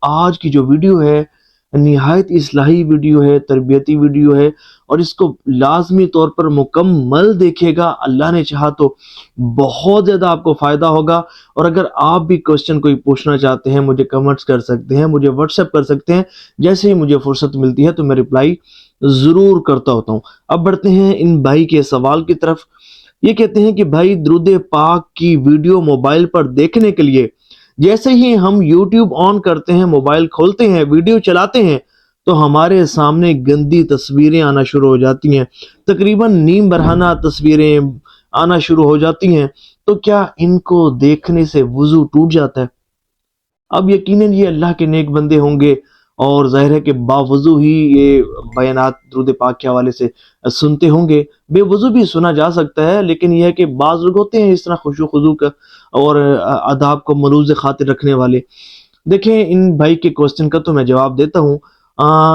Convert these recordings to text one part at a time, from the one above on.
آج کی جو ویڈیو ہے نہایت اصلاحی ویڈیو ہے، تربیتی ویڈیو ہے، اور اس کو لازمی طور پر مکمل دیکھے گا، اللہ نے چاہا تو بہت زیادہ آپ کو فائدہ ہوگا۔ اور اگر آپ بھی کوسچن کوئی پوچھنا چاہتے ہیں، مجھے کمنٹس کر سکتے ہیں، مجھے واٹس ایپ کر سکتے ہیں، جیسے ہی مجھے فرصت ملتی ہے تو میں رپلائی ضرور کرتا ہوتا ہوں۔ اب بڑھتے ہیں ان بھائی کے سوال کی طرف۔ یہ کہتے ہیں کہ بھائی درود پاک کی ویڈیو موبائل پر دیکھنے کے لیے جیسے ہی ہم یوٹیوب آن کرتے ہیں، موبائل کھولتے ہیں، ویڈیو چلاتے ہیں، تو ہمارے سامنے گندی تصویریں آنا شروع ہو جاتی ہیں، تقریباً نیم برہنہ تصویریں آنا شروع ہو جاتی ہیں۔ تو کیا ان کو دیکھنے سے وضو ٹوٹ جاتا ہے؟ اب یقیناً یہ اللہ کے نیک بندے ہوں گے، اور ظاہر ہے کہ باوضو ہی یہ بیانات درود پاک کے حوالے سے سنتے ہوں گے۔ بے وضو بھی سنا جا سکتا ہے، لیکن یہ ہے کہ بعض لوگ ہوتے ہیں اس طرح خشوع خضوع کا اور آداب کو ملوز خاطر رکھنے والے۔ دیکھیں ان بھائی کے کوسچن کا تو میں جواب دیتا ہوں،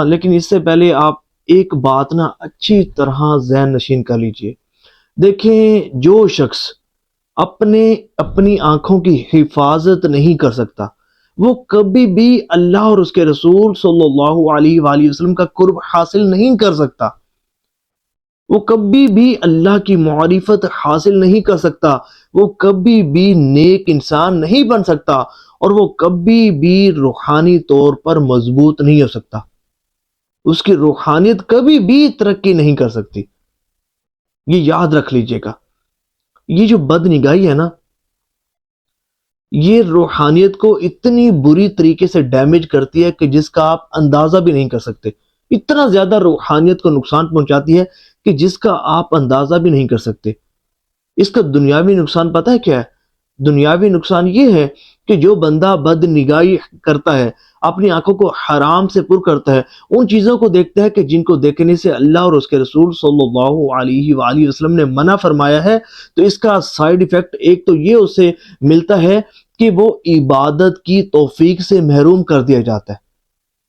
لیکن اس سے پہلے آپ ایک بات نا اچھی طرح ذہن نشین کر لیجئے۔ دیکھیں جو شخص اپنی آنکھوں کی حفاظت نہیں کر سکتا، وہ کبھی بھی اللہ اور اس کے رسول صلی اللہ علیہ وآلہ وسلم کا قرب حاصل نہیں کر سکتا، وہ کبھی بھی اللہ کی معرفت حاصل نہیں کر سکتا، وہ کبھی بھی نیک انسان نہیں بن سکتا، اور وہ کبھی بھی روحانی طور پر مضبوط نہیں ہو سکتا۔ اس کی روحانیت کبھی بھی ترقی نہیں کر سکتی، یہ یاد رکھ لیجئے گا۔ یہ جو بد نگاہی ہے نا، یہ روحانیت کو اتنی بری طریقے سے ڈیمیج کرتی ہے کہ جس کا آپ اندازہ بھی نہیں کر سکتے۔ اتنا زیادہ روحانیت کو نقصان پہنچاتی ہے کہ جس کا آپ اندازہ بھی نہیں کر سکتے۔ اس کا دنیاوی نقصان پتہ ہے کیا ہے؟ دنیاوی نقصان یہ ہے کہ جو بندہ بد نگاہی کرتا ہے، اپنی آنکھوں کو حرام سے پر کرتا ہے، ان چیزوں کو دیکھتا ہے کہ جن کو دیکھنے سے اللہ اور اس کے رسول صلی اللہ علیہ وآلہ وسلم نے منع فرمایا ہے، تو اس کا سائیڈ ایفیکٹ ایک تو یہ اسے ملتا ہے کہ وہ عبادت کی توفیق سے محروم کر دیا جاتا ہے،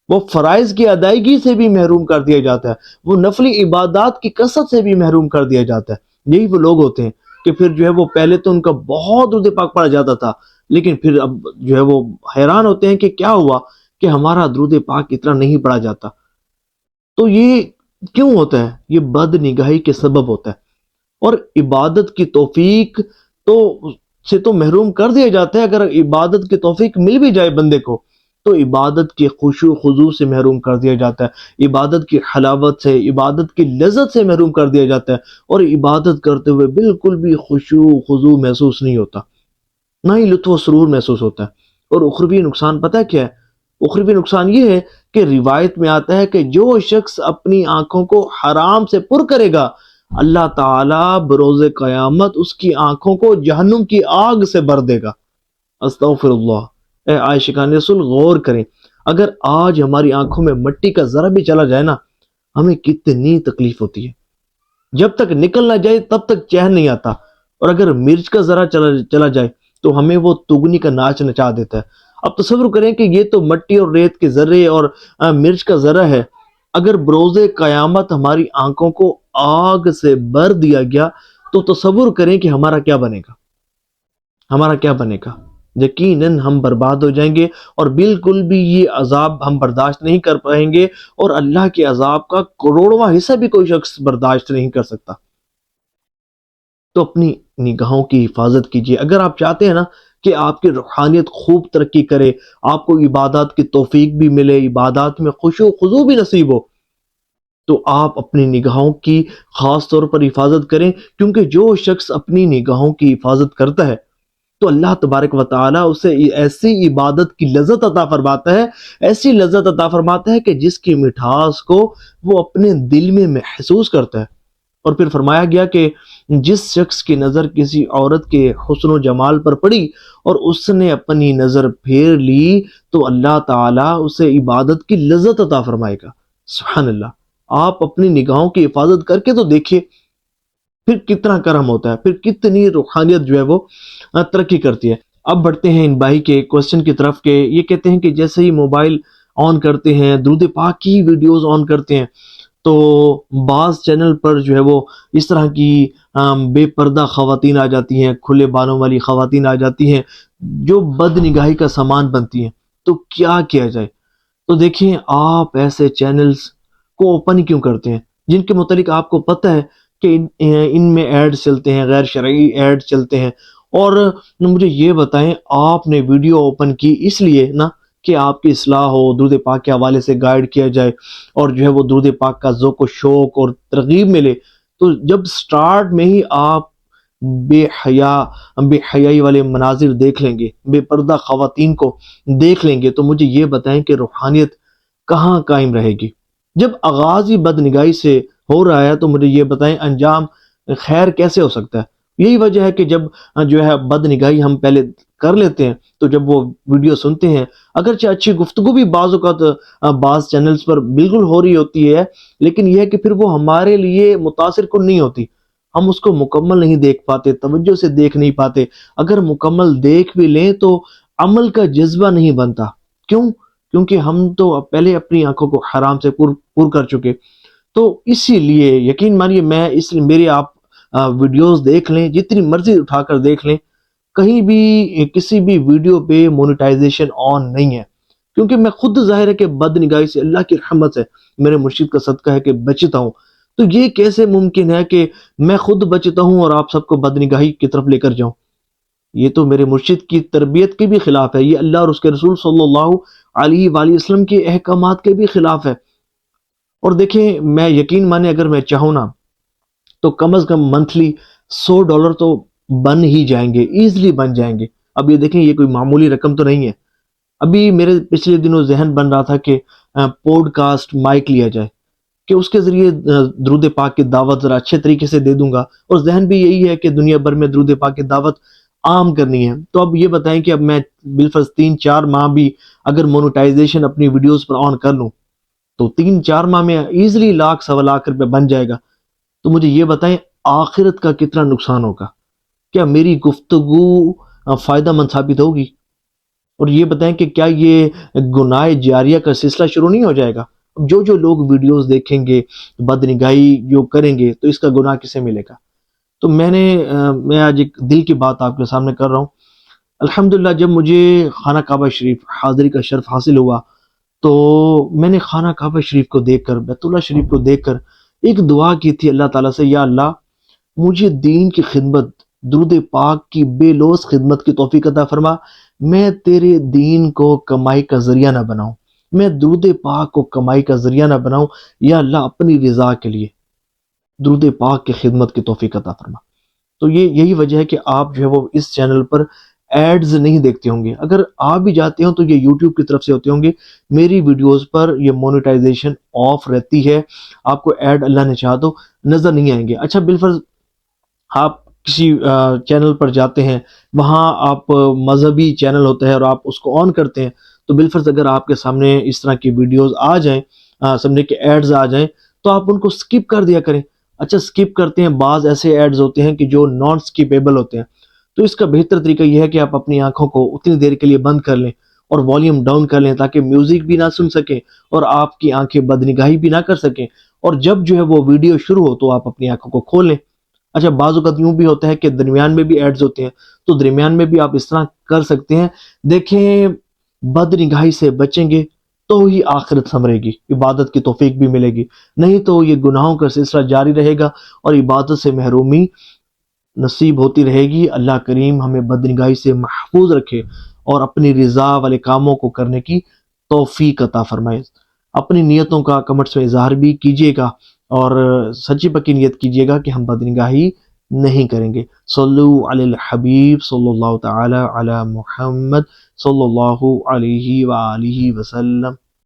وہ فرائض کی ادائیگی سے بھی محروم کر دیا جاتا ہے، وہ نفلی عبادات کی کثرت سے بھی محروم کر دیا جاتا ہے۔ یہی وہ لوگ ہوتے ہیں کہ پھر جو ہے وہ پہلے تو ان کا بہت درود پاک پڑھا جاتا تھا، لیکن پھر اب جو ہے وہ حیران ہوتے ہیں کہ کیا ہوا کہ ہمارا درود پاک اتنا نہیں پڑھا جاتا۔ تو یہ کیوں ہوتا ہے؟ یہ بد نگاہی کے سبب ہوتا ہے، اور عبادت کی توفیق سے تو محروم کر دیا جاتا ہے۔ اگر عبادت کی توفیق مل بھی جائے بندے کو تو عبادت کی خشوع خضوع سے محروم کر دیا جاتا ہے، عبادت کی حلاوت سے، عبادت کی لذت سے محروم کر دیا جاتا ہے، اور عبادت کرتے ہوئے بالکل بھی خشوع خضوع محسوس نہیں ہوتا، نہ ہی لطف و سرور محسوس ہوتا ہے۔ اور اخروی نقصان پتہ ہے کیا ہے؟ اخروی نقصان یہ ہے کہ روایت میں آتا ہے کہ جو شخص اپنی آنکھوں کو حرام سے پر کرے گا، اللہ تعالیٰ بروز قیامت اس کی آنکھوں کو جہنم کی آگ سے بھر دے گا۔ استغفر اللہ۔ اے عاشقان رسول غور کریں، اگر آج ہماری آنکھوں میں مٹی کا ذرہ بھی چلا جائے نا، ہمیں کتنی تکلیف ہوتی ہے۔ جب تک نکل نہ جائے تب تک چین نہیں آتا، اور اگر مرچ کا ذرہ چلا جائے تو ہمیں وہ تگنی کا ناچ نچا دیتا ہے۔ اب تصور کریں کہ یہ تو مٹی اور ریت کے ذرے اور مرچ کا ذرہ ہے، اگر بروز قیامت ہماری آنکھوں کو آگ سے بھر دیا گیا تو تصور کریں کہ ہمارا کیا بنے گا، ہمارا کیا بنے گا۔ یقیناً ہم برباد ہو جائیں گے، اور بالکل بھی یہ عذاب ہم برداشت نہیں کر پائیں گے، اور اللہ کے عذاب کا کروڑواں حصہ بھی کوئی شخص برداشت نہیں کر سکتا۔ تو اپنی نگاہوں کی حفاظت کیجیے۔ اگر آپ چاہتے ہیں نا کہ آپ کی روحانیت خوب ترقی کرے، آپ کو عبادات کی توفیق بھی ملے، عبادات میں خشوع و خضوع بھی نصیب ہو، تو آپ اپنی نگاہوں کی خاص طور پر حفاظت کریں، کیونکہ جو شخص اپنی نگاہوں کی حفاظت کرتا ہے تو اللہ تبارک و تعالیٰ اسے ایسی عبادت کی لذت عطا فرماتا ہے، ایسی لذت عطا فرماتا ہے کہ جس کی مٹھاس کو وہ اپنے دل میں محسوس کرتا ہے۔ اور پھر فرمایا گیا کہ جس شخص کی نظر کسی عورت کے حسن و جمال پر پڑی اور اس نے اپنی نظر پھیر لی تو اللہ تعالیٰ اسے عبادت کی لذت عطا فرمائے گا۔ سبحان اللہ۔ آپ اپنی نگاہوں کی حفاظت کر کے تو دیکھیے، پھر کتنا کرم ہوتا ہے، پھر کتنی روحانیت جو ہے وہ ترقی کرتی ہے۔ اب بڑھتے ہیں ان بھائی کے کوسچن کی طرف، کہ یہ کہتے ہیں کہ جیسے ہی موبائل آن کرتے ہیں، درود پاک کی ویڈیوز آن کرتے ہیں، تو بعض چینل پر جو ہے وہ اس طرح کی بے پردہ خواتین آ جاتی ہیں، کھلے بالوں والی خواتین آ جاتی ہیں جو بد نگاہی کا سامان بنتی ہیں۔ تو کیا کیا جائے؟ تو دیکھیں آپ ایسے چینلز کو اوپن کیوں کرتے ہیں جن کے متعلق آپ کو پتہ ہے کہ ان میں ایڈ چلتے ہیں، غیر شرعی ایڈ چلتے ہیں؟ اور مجھے یہ بتائیں، آپ نے ویڈیو اوپن کی اس لیے نا کہ آپ کی اصلاح ہو، درود پاک کے حوالے سے گائیڈ کیا جائے اور جو ہے وہ درود پاک کا ذوق و شوق اور ترغیب ملے، تو جب سٹارٹ میں ہی آپ بے حیائی والے مناظر دیکھ لیں گے، بے پردہ خواتین کو دیکھ لیں گے، تو مجھے یہ بتائیں کہ روحانیت کہاں قائم رہے گی؟ جب آغاز ہی بد نگاہی سے ہو رہا ہے تو مجھے یہ بتائیں انجام خیر کیسے ہو سکتا ہے؟ یہی وجہ ہے کہ جب جو ہے بد نگاہی ہم پہلے کر لیتے ہیں تو جب وہ ویڈیو سنتے ہیں، اگرچہ اچھی گفتگو بھی بعض اوقات بعض چینلز پر بالکل ہو رہی ہوتی ہے، لیکن یہ ہے کہ پھر وہ ہمارے لیے متاثر کن نہیں ہوتی، ہم اس کو مکمل نہیں دیکھ پاتے، توجہ سے دیکھ نہیں پاتے، اگر مکمل دیکھ بھی لیں تو عمل کا جذبہ نہیں بنتا۔ کیوں؟ کیونکہ ہم تو پہلے اپنی آنکھوں کو حرام سے پر کر چکے۔ تو اسی لیے یقین مانیے، میں اس لیے میری آپ ویڈیوز دیکھ لیں، جتنی مرضی اٹھا کر دیکھ لیں، کہیں بھی کسی بھی ویڈیو پہ مونیٹائزیشن آن نہیں ہے، کیونکہ میں خود ظاہر ہے کہ بد نگاہی سے اللہ کی رحمت سے، میرے مرشد کا صدقہ ہے کہ بچتا ہوں۔ تو یہ کیسے ممکن ہے کہ میں خود بچتا ہوں اور آپ سب کو بد نگاہی کی طرف لے کر جاؤں؟ یہ تو میرے مرشد کی تربیت کے بھی خلاف ہے، یہ اللہ اور اس کے رسول صلی اللہ علیہ وآلہ وسلم کے احکامات کے بھی خلاف ہے۔ اور دیکھیں، میں یقین مانے اگر میں چاہوں نا تو کم از کم منتھلی $100 تو بن ہی جائیں گے، ایزلی بن جائیں گے۔ اب یہ دیکھیں، یہ کوئی معمولی رقم تو نہیں ہے۔ ابھی میرے پچھلے دنوں ذہن بن رہا تھا کہ پوڈ کاسٹ مائک لیا جائے، کہ اس کے ذریعے درود پاک کی دعوت ذرا اچھے طریقے سے دے دوں گا، اور ذہن بھی یہی ہے کہ دنیا بھر میں درود پاک کی دعوت عام کرنی ہے۔ تو اب یہ بتائیں کہ اب میں بالفرض 3-4 ماہ بھی اگر مونوٹائزیشن اپنی ویڈیوز پر آن کر لوں تو 3-4 ماہ میں ایزلی لاکھ سوا لاکھ روپے بن جائے گا۔ تو مجھے یہ بتائیں آخرت کا کتنا نقصان ہوگا؟ کیا میری گفتگو فائدہ مند ثابت ہوگی؟ اور یہ بتائیں کہ کیا یہ گناہ جاریہ کا سلسلہ شروع نہیں ہو جائے گا؟ جو لوگ ویڈیوز دیکھیں گے، بد نگاہی جو کریں گے، تو اس کا گناہ کسے ملے گا؟ تو میں آج ایک دل کی بات آپ کے سامنے کر رہا ہوں۔ الحمدللہ جب مجھے خانہ کعبہ شریف حاضری کا شرف حاصل ہوا تو میں نے خانہ کعبہ شریف کو دیکھ کر، بیت اللہ شریف کو دیکھ کر ایک دعا کی تھی اللہ تعالیٰ سے، یا اللہ مجھے دین کی خدمت، درود پاک کی بے لوث خدمت کی توفیق عطا فرما، میں تیرے دین کو کمائی کا ذریعہ نہ بناؤں، میں درود پاک کو کمائی کا ذریعہ نہ بناؤں، یا اللہ اپنی رضا کے لیے درود پاک کی خدمت کی توفیق عطا فرما۔ تو یہی وجہ ہے کہ آپ جو ہے وہ اس چینل پر ایڈز نہیں دیکھتے ہوں گے، اگر آپ بھی جاتے ہوں تو یہ یوٹیوب کی طرف سے ہوتے ہوں گے۔ میری ویڈیوز پر یہ مونیٹائزیشن آف رہتی ہے، آپ کو ایڈ اللہ نے چاہا تو نظر نہیں آئیں گے۔ اچھا بالفرض آپ کسی چینل پر جاتے ہیں، وہاں آپ مذہبی چینل ہوتا ہے اور آپ اس کو آن کرتے ہیں، تو بالفرض اگر آپ کے سامنے اس طرح کی ویڈیوز آ جائیں، سامنے کے ایڈز آ جائیں، تو آپ ان کو سکپ کر دیا کریں۔ اچھا سکپ کرتے ہیں، بعض ایسے ایڈز ہوتے ہیں کہ جو نان سکیپیبل ہوتے ہیں، تو اس کا بہتر طریقہ یہ ہے کہ آپ اپنی آنکھوں کو اتنی دیر کے لیے بند کر لیں اور والیوم ڈاؤن کر لیں، تاکہ میوزک بھی نہ سن سکیں اور آپ کی آنکھیں بد نگاہی بھی نہ کر سکیں، اور جب جو ہے وہ ویڈیو شروع ہو تو آپ اپنی آنکھوں کو کھول لیں۔ اچھا بعض اوقات یوں بھی ہوتا ہے کہ درمیان میں بھی ایڈز ہوتے ہیں، تو درمیان میں بھی آپ اس طرح کر سکتے ہیں۔ دیکھیں، بد نگاہی سے بچیں گے تو ہی آخرت سنورے گی، عبادت کی توفیق بھی ملے گی، نہیں تو یہ گناہوں کا سلسلہ جاری رہے گا اور عبادت سے محرومی نصیب ہوتی رہے گی۔ اللہ کریم ہمیں بد نگاہی سے محفوظ رکھے اور اپنی رضا والے کاموں کو کرنے کی توفیق عطا فرمائے۔ اپنی نیتوں کا کمنٹس میں اظہار بھی کیجیے گا اور سچی پکی نیت کیجیے گا کہ ہم بد نگاہی نہیں کریں گے۔ صلو علی الحبیب صلی اللہ تعالی علی محمد صلی اللہ علیہ وآلہ وسلم۔